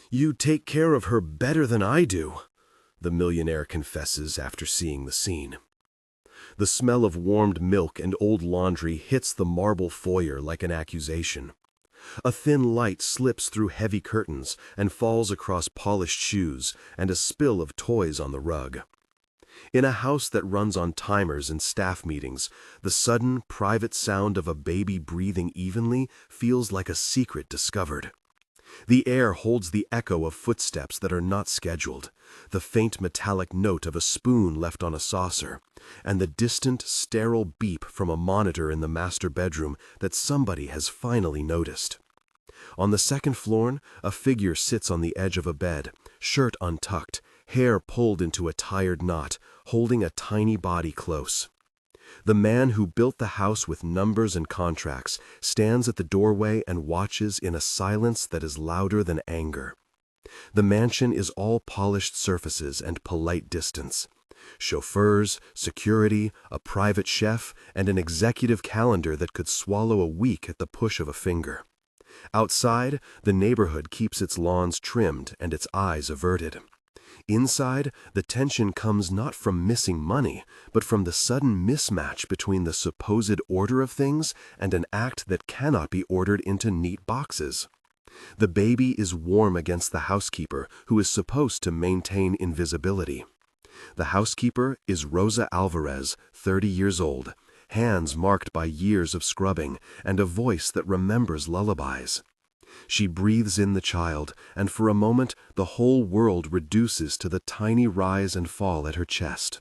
"You take care of her better than I do," the millionaire confesses after seeing the scene. The smell of warmed milk and old laundry hits the marble foyer like an accusation. A thin light slips through heavy curtains and falls across polished shoes and a spill of toys on the rug. In a house that runs on timers and staff meetings, the sudden, private sound of a baby breathing evenly feels like a secret discovered. The air holds the echo of footsteps that are not scheduled, the faint metallic note of a spoon left on a saucer, and the distant, sterile beep from a monitor in the master bedroom that somebody has finally noticed. On the second floor, a figure sits on the edge of a bed, shirt untucked, hair pulled into a tired knot, holding a tiny body close. The man who built the house with numbers and contracts stands at the doorway and watches in a silence that is louder than anger. The mansion is all polished surfaces and polite distance. Chauffeurs, security, a private chef, and an executive calendar that could swallow a week at the push of a finger. Outside, the neighborhood keeps its lawns trimmed and its eyes averted. Inside, the tension comes not from missing money, but from the sudden mismatch between the supposed order of things and an act that cannot be ordered into neat boxes. The baby is warm against the housekeeper, who is supposed to maintain invisibility. The housekeeper is Rosa Alvarez, 30 years old, hands marked by years of scrubbing, and a voice that remembers lullabies. She breathes in the child, and for a moment the whole world reduces to the tiny rise and fall at her chest.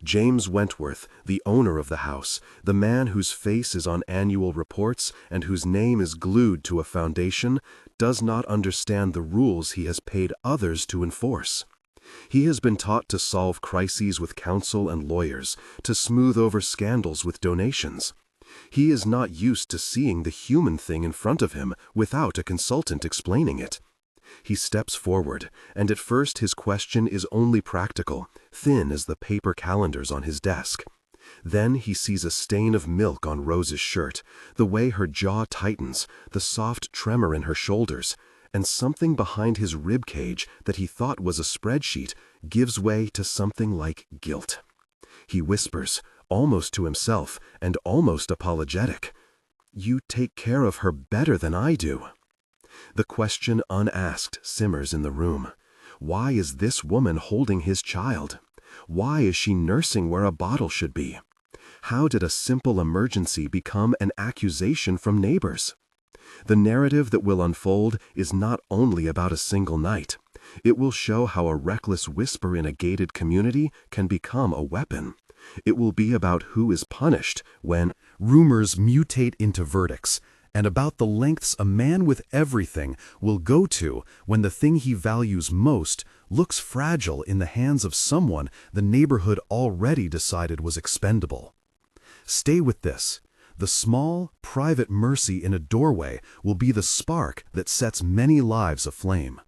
James Wentworth, the owner of the house, the man whose face is on annual reports and whose name is glued to a foundation, does not understand the rules he has paid others to enforce. He has been taught to solve crises with counsel and lawyers, to smooth over scandals with donations. He is not used to seeing the human thing in front of him without a consultant explaining it. He steps forward, and at first his question is only practical, thin as the paper calendars on his desk. Then he sees a stain of milk on Rosa's shirt, the way her jaw tightens, the soft tremor in her shoulders, and something behind his rib cage that he thought was a spreadsheet gives way to something like guilt. He whispers, almost to himself and almost apologetic, "You take care of her better than I do." The question unasked simmers in the room. Why is this woman holding his child? Why is she nursing where a bottle should be? How did a simple emergency become an accusation from neighbors? The narrative that will unfold is not only about a single night. It will show how a reckless whisper in a gated community can become a weapon. It will be about who is punished when rumors mutate into verdicts, and about the lengths a man with everything will go to when the thing he values most looks fragile in the hands of someone the neighborhood already decided was expendable. Stay with this. The small, private mercy in a doorway will be the spark that sets many lives aflame.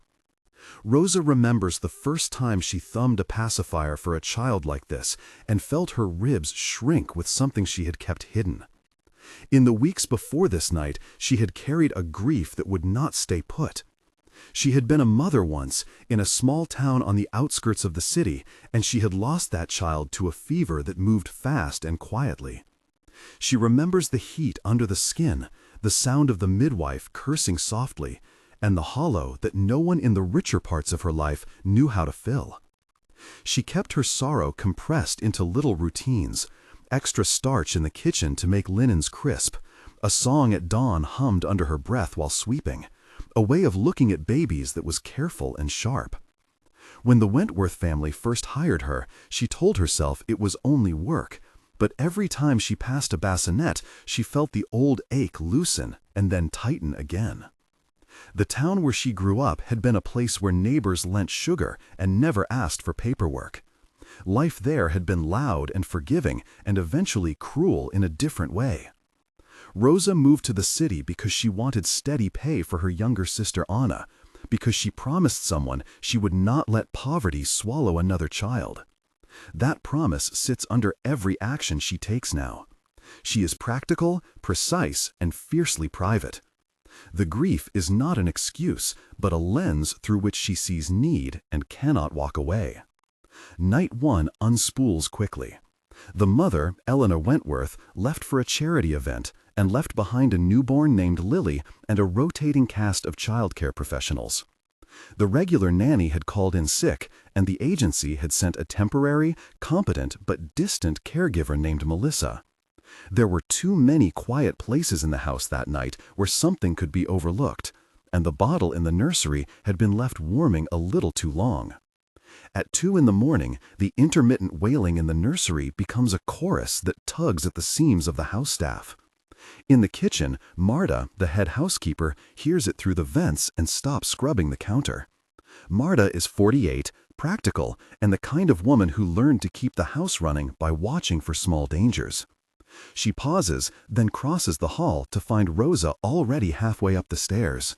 Rosa remembers the first time she thumbed a pacifier for a child like this and felt her ribs shrink with something she had kept hidden. In the weeks before this night, she had carried a grief that would not stay put. She had been a mother once in a small town on the outskirts of the city, and she had lost that child to a fever that moved fast and quietly. She remembers the heat under the skin, the sound of the midwife cursing softly, and the hollow that no one in the richer parts of her life knew how to fill. She kept her sorrow compressed into little routines, extra starch in the kitchen to make linens crisp, a song at dawn hummed under her breath while sweeping, a way of looking at babies that was careful and sharp. When the Wentworth family first hired her, she told herself it was only work, but every time she passed a bassinet, she felt the old ache loosen and then tighten again. The town where she grew up had been a place where neighbors lent sugar and never asked for paperwork. Life there had been loud and forgiving and eventually cruel in a different way. Rosa moved to the city because she wanted steady pay for her younger sister Anna, because she promised someone she would not let poverty swallow another child. That promise sits under every action she takes now. She is practical, precise, and fiercely private. The grief is not an excuse, but a lens through which she sees need and cannot walk away. Night 1 unspools quickly. The mother, Eleanor Wentworth, left for a charity event and left behind a newborn named Lily and a rotating cast of childcare professionals. The regular nanny had called in sick, and the agency had sent a temporary, competent but distant caregiver named Melissa. There were too many quiet places in the house that night where something could be overlooked, and the bottle in the nursery had been left warming a little too long. At 2 in the morning, the intermittent wailing in the nursery becomes a chorus that tugs at the seams of the house staff. In the kitchen, Marta, the head housekeeper, hears it through the vents and stops scrubbing the counter. Marta is 48, practical, and the kind of woman who learned to keep the house running by watching for small dangers. She pauses, then crosses the hall to find Rosa already halfway up the stairs.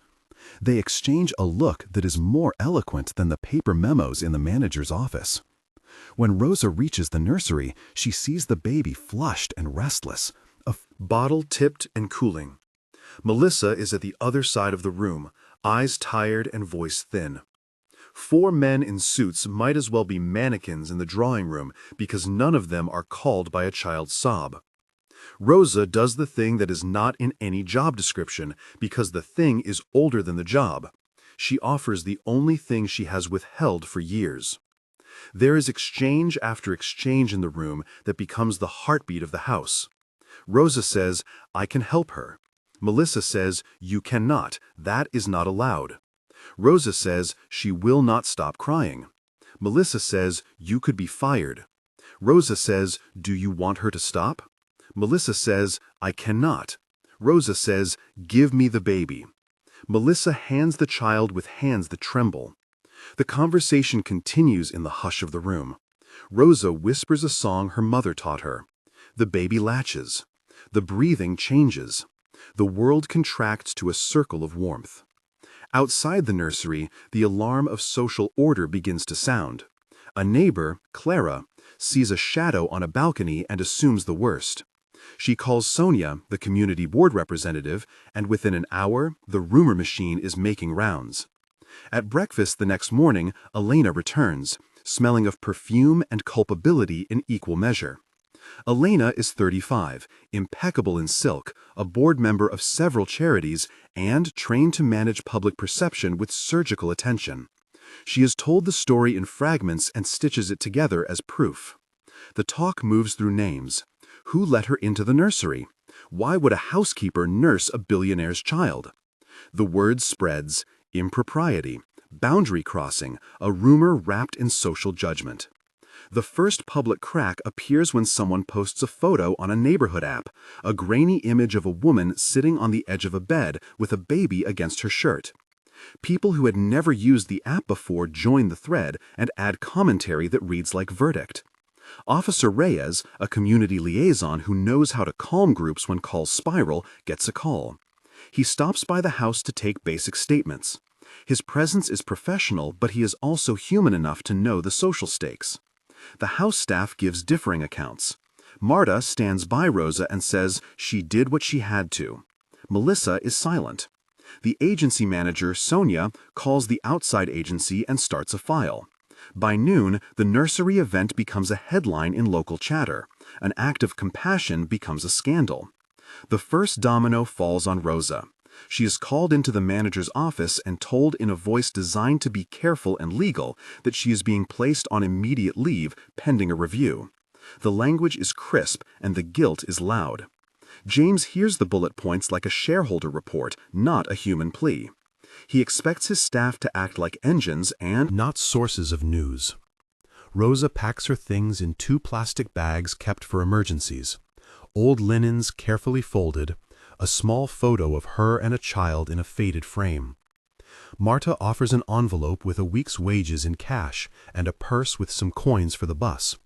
They exchange a look that is more eloquent than the paper memos in the manager's office. When Rosa reaches the nursery, she sees the baby flushed and restless, a bottle tipped and cooling. Melissa is at the other side of the room, eyes tired and voice thin. 4 men in suits might as well be mannequins in the drawing room because none of them are called by a child's sob. Rosa does the thing that is not in any job description because the thing is older than the job. She offers the only thing she has withheld for years. There is exchange after exchange in the room that becomes the heartbeat of the house. Rosa says, "I can help her." Melissa says, "You cannot. That is not allowed." Rosa says, "She will not stop crying." Melissa says, "You could be fired." Rosa says, "Do you want her to stop?" Melissa says, "I cannot." Rosa says, "Give me the baby." Melissa hands the child with hands that tremble. The conversation continues in the hush of the room. Rosa whispers a song her mother taught her. The baby latches. The breathing changes. The world contracts to a circle of warmth. Outside the nursery, the alarm of social order begins to sound. A neighbor, Clara, sees a shadow on a balcony and assumes the worst. She calls Sonia, the community board representative, and within an hour, the rumor machine is making rounds. At breakfast the next morning, Elena returns, smelling of perfume and culpability in equal measure. Elena is 35, impeccable in silk, a board member of several charities, and trained to manage public perception with surgical attention. She has told the story in fragments and stitches it together as proof. The talk moves through names. Who let her into the nursery? Why would a housekeeper nurse a billionaire's child? The word spreads, impropriety, boundary crossing, a rumor wrapped in social judgment. The first public crack appears when someone posts a photo on a neighborhood app, a grainy image of a woman sitting on the edge of a bed with a baby against her shirt. People who had never used the app before join the thread and add commentary that reads like verdict. Officer Reyes, a community liaison who knows how to calm groups when calls spiral, gets a call. He stops by the house to take basic statements. His presence is professional, but he is also human enough to know the social stakes. The house staff gives differing accounts. Marta stands by Rosa and says she did what she had to. Melissa is silent. The agency manager, Sonia, calls the outside agency and starts a file. By noon, the nursery event becomes a headline in local chatter. An act of compassion becomes a scandal. The first domino falls on Rosa. She is called into the manager's office and told in a voice designed to be careful and legal that she is being placed on immediate leave pending a review. The language is crisp and the guilt is loud. James hears the bullet points like a shareholder report, not a human plea. He expects his staff to act like engines and not sources of news. Rosa packs her things in 2 plastic bags kept for emergencies. Old linens carefully folded, a small photo of her and a child in a faded frame. Marta offers an envelope with a week's wages in cash and a purse with some coins for the bus.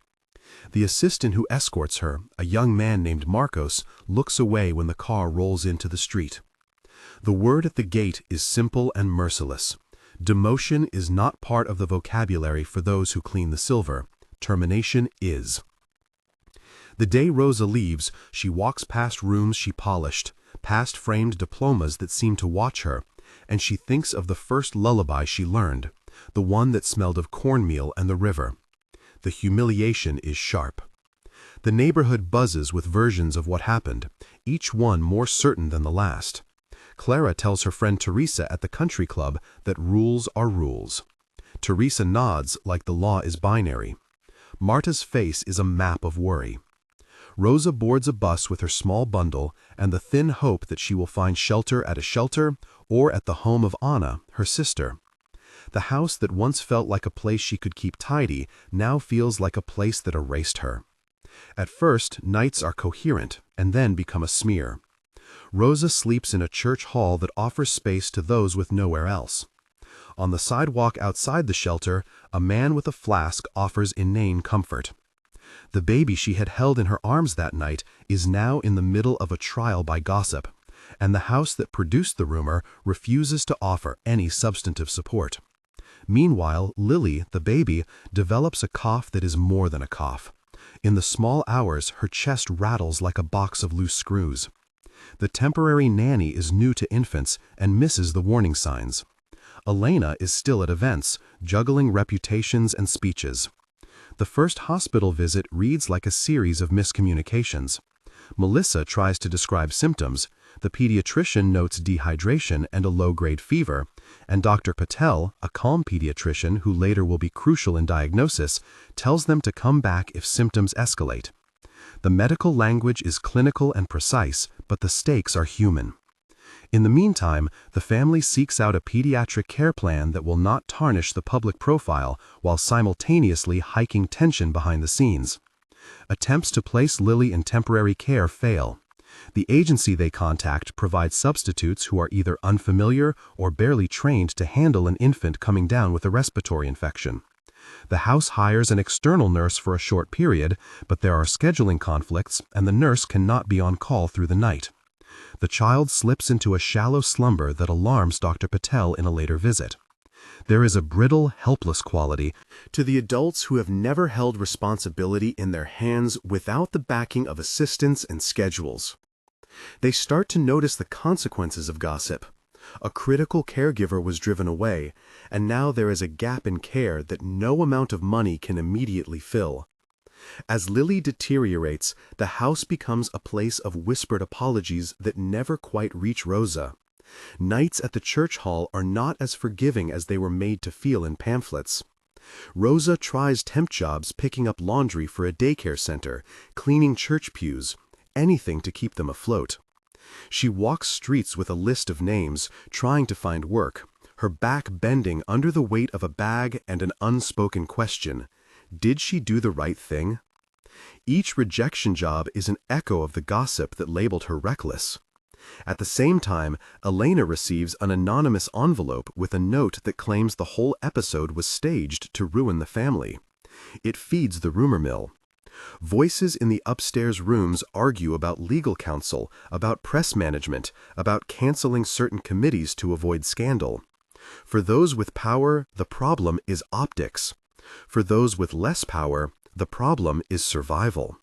The assistant who escorts her, a young man named Marcos, looks away when the car rolls into the street. The word at the gate is simple and merciless. Demotion is not part of the vocabulary for those who clean the silver. Termination is. The day Rosa leaves, she walks past rooms she polished, past framed diplomas that seem to watch her, and she thinks of the first lullaby she learned, the one that smelled of cornmeal and the river. The humiliation is sharp. The neighborhood buzzes with versions of what happened, each one more certain than the last. Clara tells her friend Teresa at the country club that rules are rules. Teresa nods like the law is binary. Marta's face is a map of worry. Rosa boards a bus with her small bundle and the thin hope that she will find shelter at a shelter or at the home of Anna, her sister. The house that once felt like a place she could keep tidy now feels like a place that erased her. At first, nights are coherent and then become a smear. Rosa sleeps in a church hall that offers space to those with nowhere else. On the sidewalk outside the shelter, a man with a flask offers inane comfort. The baby she had held in her arms that night is now in the middle of a trial by gossip, and the house that produced the rumor refuses to offer any substantive support. Meanwhile, Lily, the baby, develops a cough that is more than a cough. In the small hours, her chest rattles like a box of loose screws. The temporary nanny is new to infants and misses the warning signs. Elena is still at events, juggling reputations and speeches. The first hospital visit reads like a series of miscommunications. Melissa tries to describe symptoms, the pediatrician notes dehydration and a low-grade fever, and Dr. Patel, a calm pediatrician who later will be crucial in diagnosis, tells them to come back if symptoms escalate. The medical language is clinical and precise, but the stakes are human. In the meantime, the family seeks out a pediatric care plan that will not tarnish the public profile while simultaneously hiking tension behind the scenes. Attempts to place Lily in temporary care fail. The agency they contact provides substitutes who are either unfamiliar or barely trained to handle an infant coming down with a respiratory infection. The house hires an external nurse for a short period, but there are scheduling conflicts and the nurse cannot be on call through the night. The child slips into a shallow slumber that alarms Dr. Patel in a later visit. There is a brittle, helpless quality to the adults who have never held responsibility in their hands without the backing of assistants and schedules. They start to notice the consequences of gossip. A critical caregiver was driven away, and now there is a gap in care that no amount of money can immediately fill. As Lily deteriorates, the house becomes a place of whispered apologies that never quite reach Rosa. Nights at the church hall are not as forgiving as they were made to feel in pamphlets. Rosa tries temp jobs picking up laundry for a daycare center, cleaning church pews, anything to keep them afloat. She walks streets with a list of names, trying to find work, her back bending under the weight of a bag and an unspoken question. Did she do the right thing? Each rejection job is an echo of the gossip that labeled her reckless. At the same time, Elena receives an anonymous envelope with a note that claims the whole episode was staged to ruin the family. It feeds the rumor mill. Voices in the upstairs rooms argue about legal counsel, about press management, about canceling certain committees to avoid scandal. For those with power, the problem is optics. For those with less power, the problem is survival.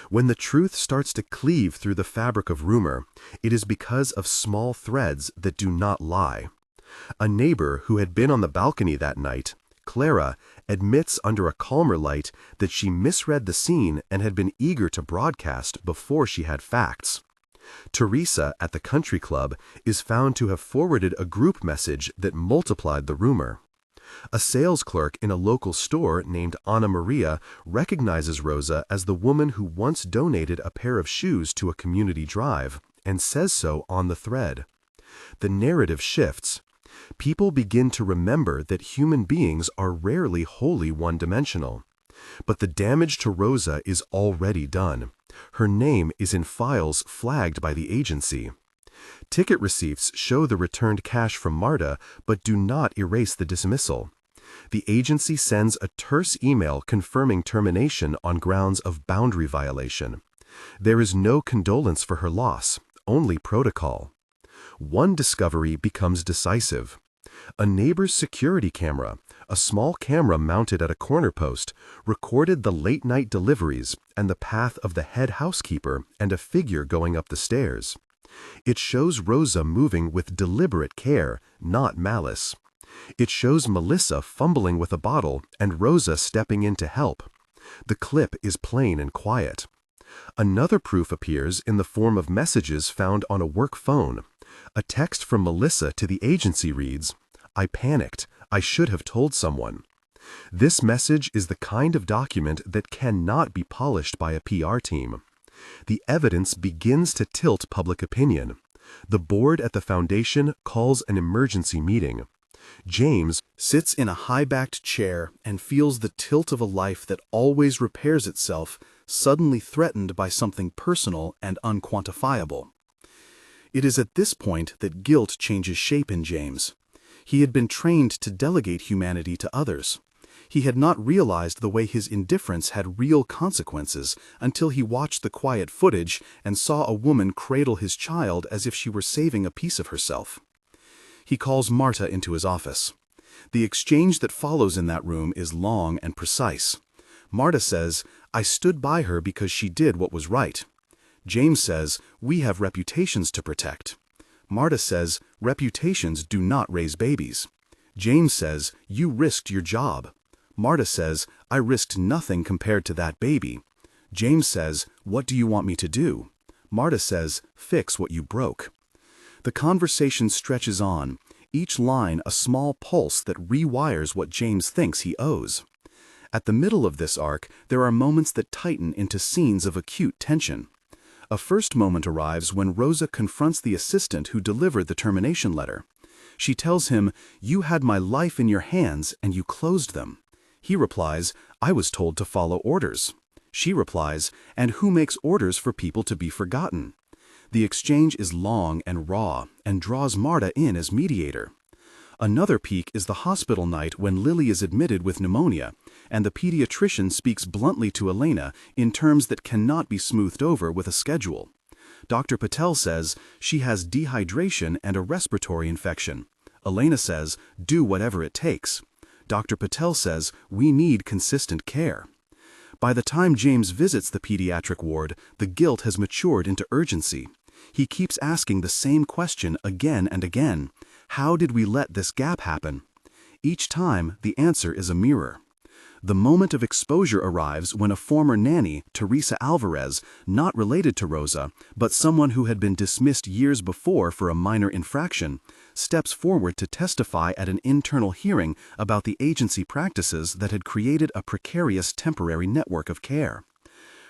When the truth starts to cleave through the fabric of rumor, it is because of small threads that do not lie. A neighbor who had been on the balcony that night, Clara, admits under a calmer light that she misread the scene and had been eager to broadcast before she had facts. Teresa at the country club is found to have forwarded a group message that multiplied the rumor. A sales clerk in a local store named Anna Maria recognizes Rosa as the woman who once donated a pair of shoes to a community drive, and says so on the thread. The narrative shifts. People begin to remember that human beings are rarely wholly one-dimensional. But the damage to Rosa is already done. Her name is in files flagged by the agency. Ticket receipts show the returned cash from Marta, but do not erase the dismissal. The agency sends a terse email confirming termination on grounds of boundary violation. There is no condolence for her loss, only protocol. One discovery becomes decisive. A neighbor's security camera, a small camera mounted at a corner post, recorded the late-night deliveries and the path of the head housekeeper and a figure going up the stairs. It shows Rosa moving with deliberate care, not malice. It shows Melissa fumbling with a bottle and Rosa stepping in to help. The clip is plain and quiet. Another proof appears in the form of messages found on a work phone. A text from Melissa to the agency reads, "I panicked. I should have told someone." This message is the kind of document that cannot be polished by a PR team. The evidence begins to tilt public opinion. The board at the foundation calls an emergency meeting. James sits in a high-backed chair and feels the tilt of a life that always repairs itself, suddenly threatened by something personal and unquantifiable. It is at this point that guilt changes shape in James. He had been trained to delegate humanity to others. He had not realized the way his indifference had real consequences until he watched the quiet footage and saw a woman cradle his child as if she were saving a piece of herself. He calls Marta into his office. The exchange that follows in that room is long and precise. Marta says, "I stood by her because she did what was right." James says, "We have reputations to protect." Marta says, "Reputations do not raise babies." James says, "You risked your job." Marta says, "I risked nothing compared to that baby." James says, "What do you want me to do?" Marta says, "Fix what you broke." The conversation stretches on, each line a small pulse that rewires what James thinks he owes. At the middle of this arc, there are moments that tighten into scenes of acute tension. A first moment arrives when Rosa confronts the assistant who delivered the termination letter. She tells him, "You had my life in your hands and you closed them." He replies, "I was told to follow orders." She replies, "And who makes orders for people to be forgotten?" The exchange is long and raw and draws Marta in as mediator. Another peak is the hospital night when Lily is admitted with pneumonia, and the pediatrician speaks bluntly to Elena in terms that cannot be smoothed over with a schedule. Dr. Patel says she has dehydration and a respiratory infection. Elena says, "Do whatever it takes." Dr. Patel says, "We need consistent care." By the time James visits the pediatric ward, the guilt has matured into urgency. He keeps asking the same question again and again. How did we let this gap happen? Each time, the answer is a mirror. The moment of exposure arrives when a former nanny, Teresa Alvarez, not related to Rosa, but someone who had been dismissed years before for a minor infraction, steps forward to testify at an internal hearing about the agency practices that had created a precarious temporary network of care.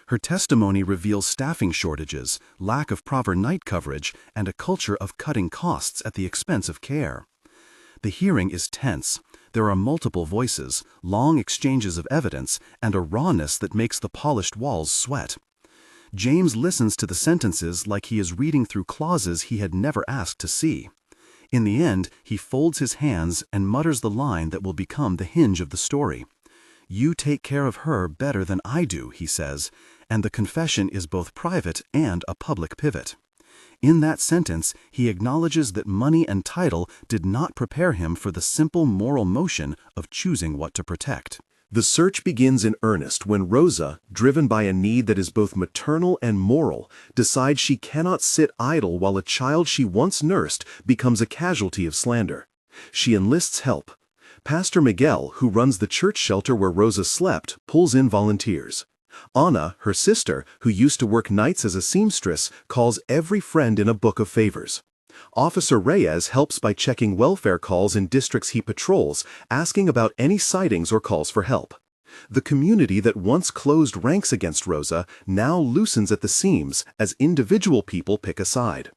Her testimony reveals staffing shortages, lack of proper night coverage, and a culture of cutting costs at the expense of care. The hearing is tense. There are multiple voices, long exchanges of evidence, and a rawness that makes the polished walls sweat. James listens to the sentences like he is reading through clauses he had never asked to see. In the end, he folds his hands and mutters the line that will become the hinge of the story. "You take care of her better than I do," he says, and the confession is both private and a public pivot. In that sentence, he acknowledges that money and title did not prepare him for the simple moral motion of choosing what to protect. The search begins in earnest when Rosa, driven by a need that is both maternal and moral, decides she cannot sit idle while a child she once nursed becomes a casualty of slander. She enlists help. Pastor Miguel, who runs the church shelter where Rosa slept, pulls in volunteers. Ana, her sister, who used to work nights as a seamstress, calls every friend in a book of favors. Officer Reyes helps by checking welfare calls in districts he patrols, asking about any sightings or calls for help. The community that once closed ranks against Rosa now loosens at the seams as individual people pick a side.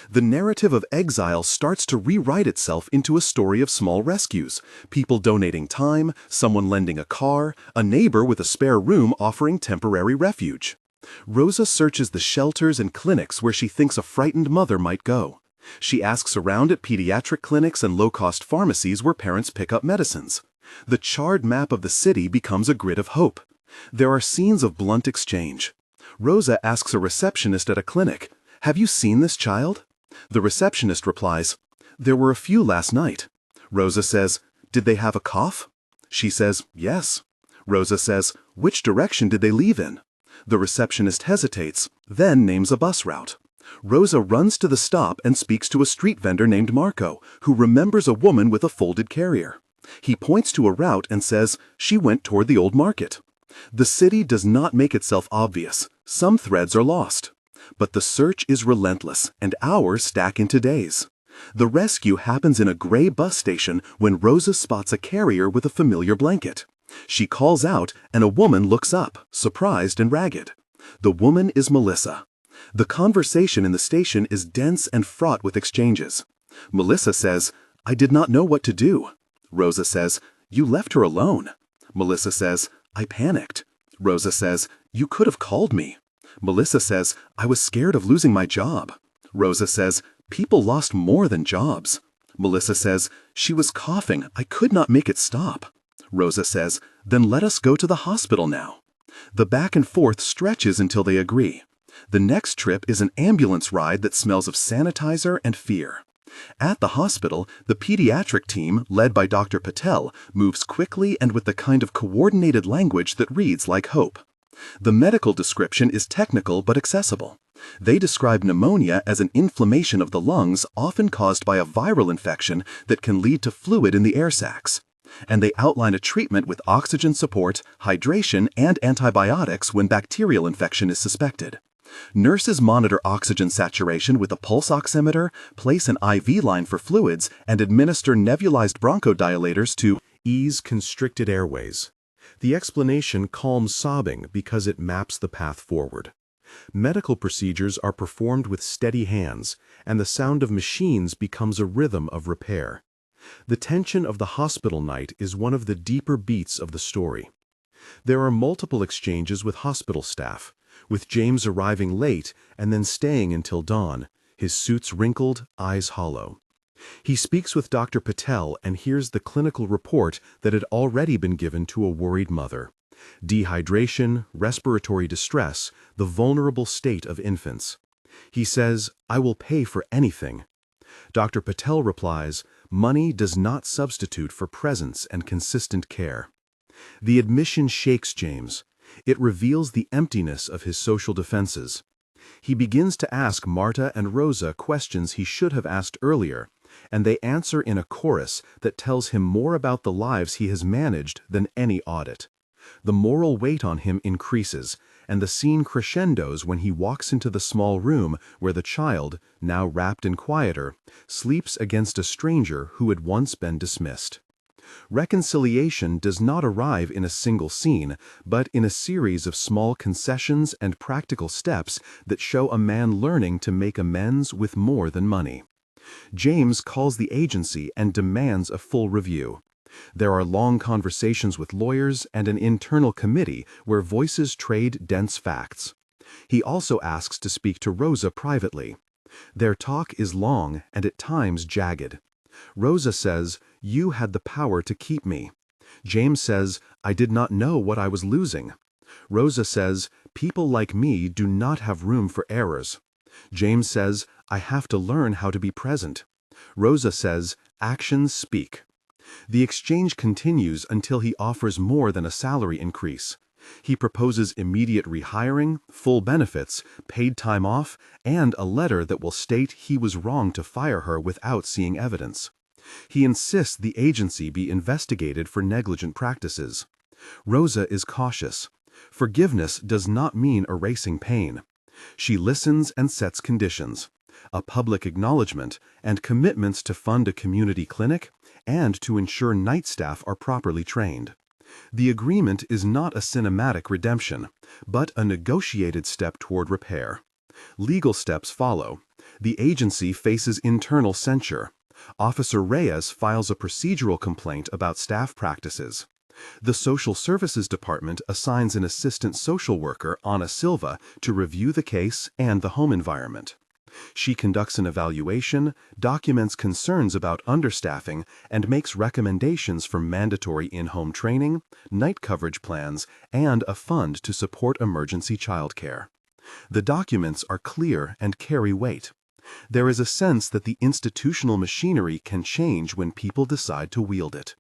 The narrative of exile starts to rewrite itself into a story of small rescues, people donating time, someone lending a car, a neighbor with a spare room offering temporary refuge. Rosa searches the shelters and clinics where she thinks a frightened mother might go. She asks around at pediatric clinics and low-cost pharmacies where parents pick up medicines. The charred map of the city becomes a grid of hope. There are scenes of blunt exchange. Rosa asks a receptionist at a clinic, "Have you seen this child?" The receptionist replies, "There were a few last night." Rosa says, "Did they have a cough?" She says, "Yes." Rosa says, "Which direction did they leave in?" The receptionist hesitates, then names a bus route. Rosa runs to the stop and speaks to a street vendor named Marco, who remembers a woman with a folded carrier. He points to a route and says she went toward the old market. The city does not make itself obvious. Some threads are lost. But the search is relentless, and hours stack into days. The rescue happens in a gray bus station when Rosa spots a carrier with a familiar blanket. She calls out, and a woman looks up, surprised and ragged. The woman is Melissa. The conversation in the station is dense and fraught with exchanges. Melissa says, "I did not know what to do." Rosa says, "You left her alone." Melissa says, "I panicked." Rosa says, "You could have called me." Melissa says, "I was scared of losing my job." Rosa says, "People lost more than jobs." Melissa says, "She was coughing. I could not make it stop." Rosa says, "Then let us go to the hospital now." The back and forth stretches until they agree. The next trip is an ambulance ride that smells of sanitizer and fear. At the hospital, the pediatric team, led by Dr. Patel, moves quickly and with the kind of coordinated language that reads like hope. The medical description is technical but accessible. They describe pneumonia as an inflammation of the lungs often caused by a viral infection that can lead to fluid in the air sacs. And they outline a treatment with oxygen support, hydration, and antibiotics when bacterial infection is suspected. Nurses monitor oxygen saturation with a pulse oximeter, place an IV line for fluids, and administer nebulized bronchodilators to ease constricted airways. The explanation calms sobbing because it maps the path forward. Medical procedures are performed with steady hands, and the sound of machines becomes a rhythm of repair. The tension of the hospital night is one of the deeper beats of the story. There are multiple exchanges with hospital staff, with James arriving late and then staying until dawn, his suits wrinkled, eyes hollow. He speaks with Dr. Patel and hears the clinical report that had already been given to a worried mother. Dehydration, respiratory distress, the vulnerable state of infants. He says, "I will pay for anything." Dr. Patel replies, "Money does not substitute for presence and consistent care." The admission shakes James. It reveals the emptiness of his social defenses. He begins to ask Marta and Rosa questions he should have asked earlier, and they answer in a chorus that tells him more about the lives he has managed than any audit. The moral weight on him increases, and the scene crescendos when he walks into the small room where the child, now wrapped in quieter, sleeps against a stranger who had once been dismissed. Reconciliation does not arrive in a single scene, but in a series of small concessions and practical steps that show a man learning to make amends with more than money. James calls the agency and demands a full review. There are long conversations with lawyers and an internal committee where voices trade dense facts. He also asks to speak to Rosa privately. Their talk is long and at times jagged. Rosa says, "You had the power to keep me." James says, "I did not know what I was losing." Rosa says, "People like me do not have room for errors." James says, "I have to learn how to be present." Rosa says, "Actions speak." The exchange continues until he offers more than a salary increase. He proposes immediate rehiring, full benefits, paid time off, and a letter that will state he was wrong to fire her without seeing evidence. He insists the agency be investigated for negligent practices. Rosa is cautious. Forgiveness does not mean erasing pain. She listens and sets conditions: a public acknowledgement and commitments to fund a community clinic and to ensure night staff are properly trained. The agreement is not a cinematic redemption, but a negotiated step toward repair. Legal steps follow. The agency faces internal censure. Officer Reyes files a procedural complaint about staff practices. The Social Services Department assigns an assistant social worker, Ana Silva, to review the case and the home environment. She conducts an evaluation, documents concerns about understaffing, and makes recommendations for mandatory in-home training, night coverage plans, and a fund to support emergency childcare. The documents are clear and carry weight. There is a sense that the institutional machinery can change when people decide to wield it.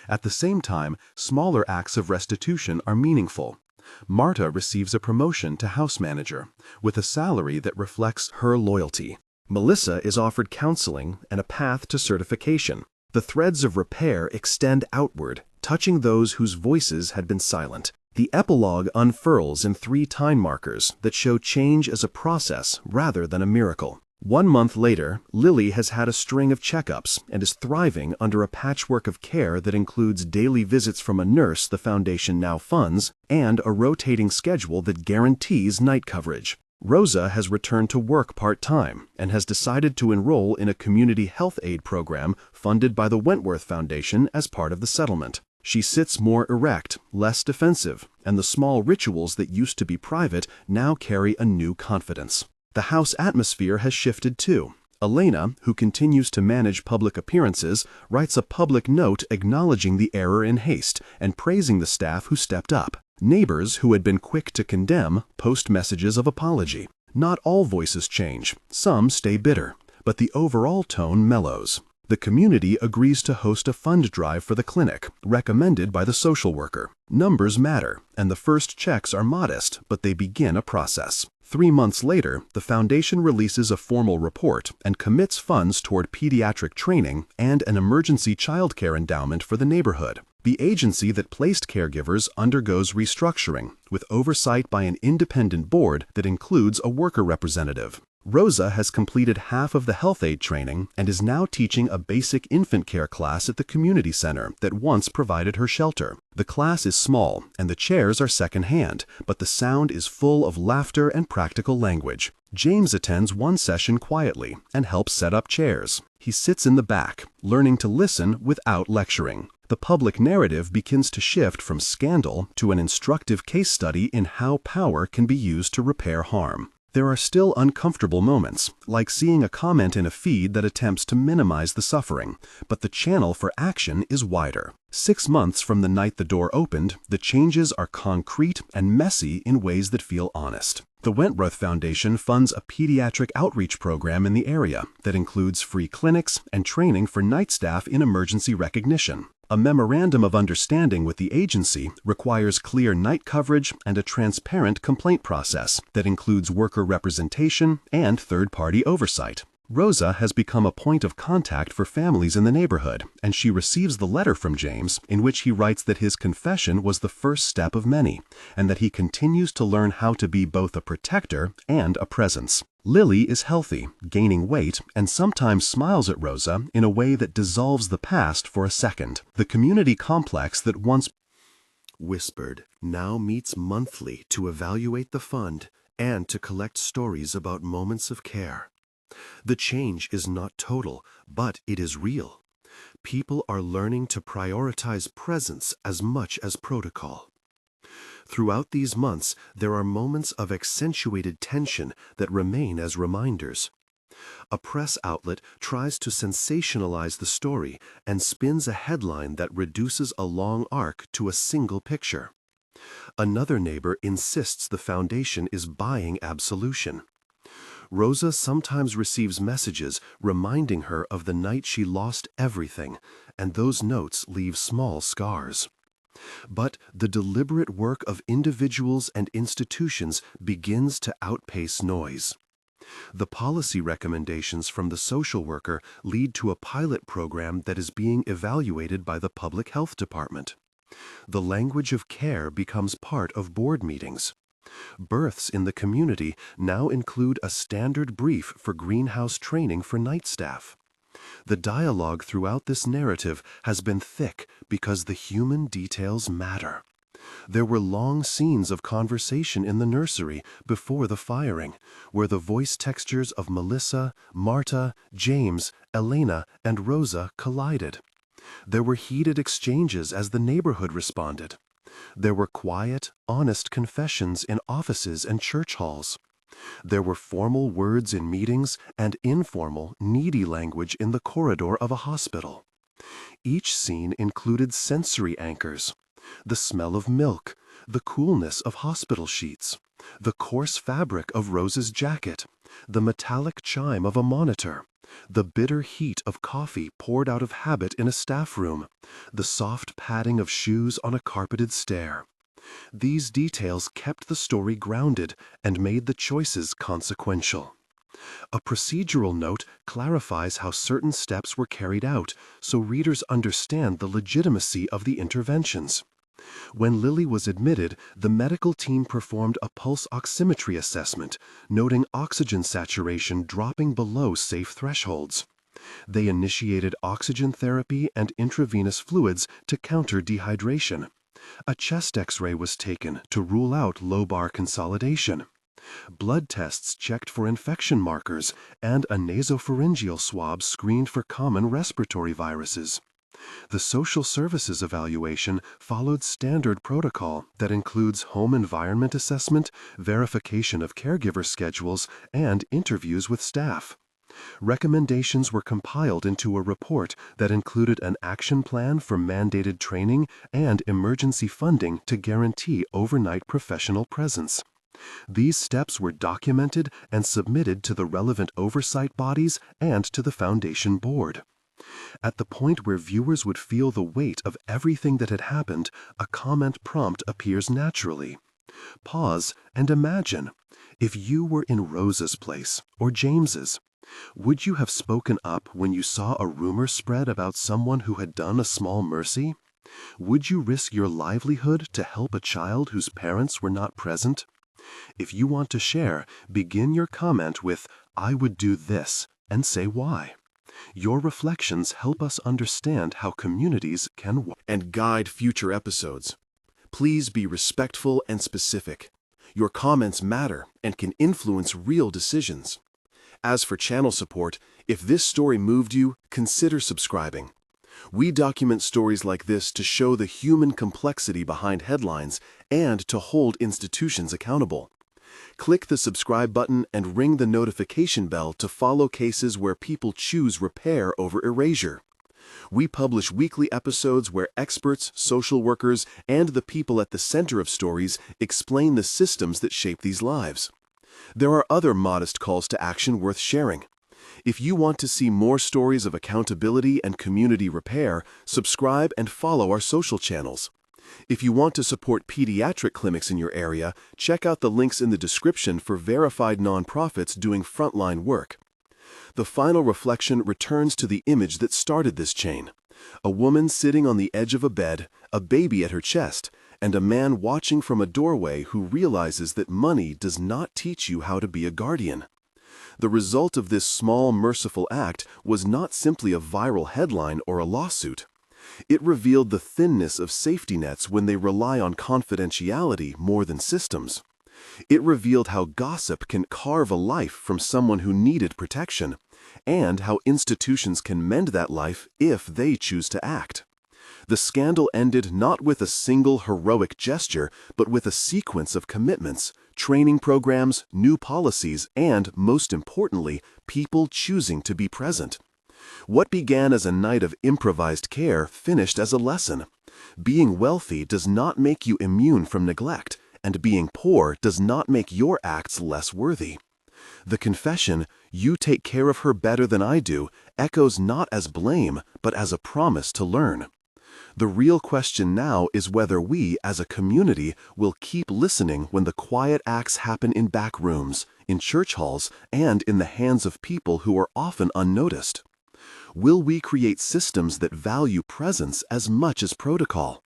At the same time, smaller acts of restitution are meaningful. Marta receives a promotion to house manager, with a salary that reflects her loyalty. Melissa is offered counseling and a path to certification. The threads of repair extend outward, touching those whose voices had been silent. The epilogue unfurls in 3 time markers that show change as a process rather than a miracle. 1 month later, Lily has had a string of checkups and is thriving under a patchwork of care that includes daily visits from a nurse the foundation now funds and a rotating schedule that guarantees night coverage. Rosa has returned to work part-time and has decided to enroll in a community health aid program funded by the Wentworth Foundation as part of the settlement. She sits more erect, less defensive, and the small rituals that used to be private now carry a new confidence. The house atmosphere has shifted too. Elena, who continues to manage public appearances, writes a public note acknowledging the error in haste and praising the staff who stepped up. Neighbors who had been quick to condemn post messages of apology. Not all voices change, some stay bitter, but the overall tone mellows. The community agrees to host a fund drive for the clinic, recommended by the social worker. Numbers matter, and the first checks are modest, but they begin a process. 3 months later, the foundation releases a formal report and commits funds toward pediatric training and an emergency childcare endowment for the neighborhood. The agency that placed caregivers undergoes restructuring, with oversight by an independent board that includes a worker representative. Rosa has completed half of the health aid training and is now teaching a basic infant care class at the community center that once provided her shelter. The class is small and the chairs are second-hand, but the sound is full of laughter and practical language. James attends one session quietly and helps set up chairs. He sits in the back, learning to listen without lecturing. The public narrative begins to shift from scandal to an instructive case study in how power can be used to repair harm. There are still uncomfortable moments, like seeing a comment in a feed that attempts to minimize the suffering, but the channel for action is wider. 6 months from the night the door opened, the changes are concrete and messy in ways that feel honest. The Wentworth Foundation funds a pediatric outreach program in the area that includes free clinics and training for night staff in emergency recognition. A memorandum of understanding with the agency requires clear night coverage and a transparent complaint process that includes worker representation and third-party oversight. Rosa has become a point of contact for families in the neighborhood, and she receives the letter from James in which he writes that his confession was the first step of many, and that he continues to learn how to be both a protector and a presence. Lily is healthy, gaining weight, and sometimes smiles at Rosa in a way that dissolves the past for a second. The community complex that once whispered now meets monthly to evaluate the fund and to collect stories about moments of care. The change is not total, but it is real. People are learning to prioritize presence as much as protocol. Throughout these months, there are moments of accentuated tension that remain as reminders. A press outlet tries to sensationalize the story and spins a headline that reduces a long arc to a single picture. Another neighbor insists the foundation is buying absolution. Rosa sometimes receives messages reminding her of the night she lost everything, and those notes leave small scars. But the deliberate work of individuals and institutions begins to outpace noise. The policy recommendations from the social worker lead to a pilot program that is being evaluated by the public health department. The language of care becomes part of board meetings. Births in the community now include a standard brief for greenhouse training for night staff. The dialogue throughout this narrative has been thick because the human details matter. There were long scenes of conversation in the nursery before the firing, where the voice textures of Melissa, Marta, James, Elena, and Rosa collided. There were heated exchanges as the neighborhood responded. There were quiet, honest confessions in offices and church halls. There were formal words in meetings and informal, needy language in the corridor of a hospital. Each scene included sensory anchors: the smell of milk, the coolness of hospital sheets, the coarse fabric of Rosa's jacket, the metallic chime of a monitor, the bitter heat of coffee poured out of habit in a staff room, the soft padding of shoes on a carpeted stair. These details kept the story grounded and made the choices consequential. A procedural note clarifies how certain steps were carried out so readers understand the legitimacy of the interventions. When Lily was admitted, the medical team performed a pulse oximetry assessment, noting oxygen saturation dropping below safe thresholds. They initiated oxygen therapy and intravenous fluids to counter dehydration. A chest X-ray was taken to rule out lobar consolidation. Blood tests checked for infection markers, and a nasopharyngeal swab screened for common respiratory viruses. The social services evaluation followed standard protocol that includes home environment assessment, verification of caregiver schedules, and interviews with staff. Recommendations were compiled into a report that included an action plan for mandated training and emergency funding to guarantee overnight professional presence. These steps were documented and submitted to the relevant oversight bodies and to the Foundation Board. At the point where viewers would feel the weight of everything that had happened, a comment prompt appears naturally. Pause and imagine, if you were in Rosa's place or James's, would you have spoken up when you saw a rumor spread about someone who had done a small mercy? Would you risk your livelihood to help a child whose parents were not present? If you want to share, begin your comment with, "I would do this," and say why. Your reflections help us understand how communities can work and guide future episodes. Please be respectful and specific. Your comments matter and can influence real decisions. As for channel support, if this story moved you, consider subscribing. We document stories like this to show the human complexity behind headlines and to hold institutions accountable. Click the subscribe button and ring the notification bell to follow cases where people choose repair over erasure. We publish weekly episodes where experts, social workers, and the people at the center of stories explain the systems that shape these lives. There are other modest calls to action worth sharing. If you want to see more stories of accountability and community repair, subscribe and follow our social channels. If you want to support pediatric clinics in your area, check out the links in the description for verified nonprofits doing frontline work. The final reflection returns to the image that started this chain. A woman sitting on the edge of a bed, a baby at her chest, and a man watching from a doorway who realizes that money does not teach you how to be a guardian. The result of this small, merciful act was not simply a viral headline or a lawsuit. It revealed the thinness of safety nets when they rely on confidentiality more than systems. It revealed how gossip can carve a life from someone who needed protection, and how institutions can mend that life if they choose to act. The scandal ended not with a single heroic gesture, but with a sequence of commitments, training programs, new policies, and, most importantly, people choosing to be present. What began as a night of improvised care finished as a lesson. Being wealthy does not make you immune from neglect, and being poor does not make your acts less worthy. The confession, "You take care of her better than I do," echoes not as blame, but as a promise to learn. The real question now is whether we, as a community, will keep listening when the quiet acts happen in back rooms, in church halls, and in the hands of people who are often unnoticed. Will we create systems that value presence as much as protocol?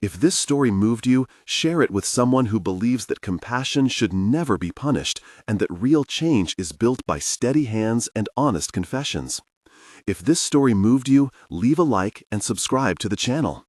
If this story moved you, share it with someone who believes that compassion should never be punished and that real change is built by steady hands and honest confessions. If this story moved you, leave a like and subscribe to the channel.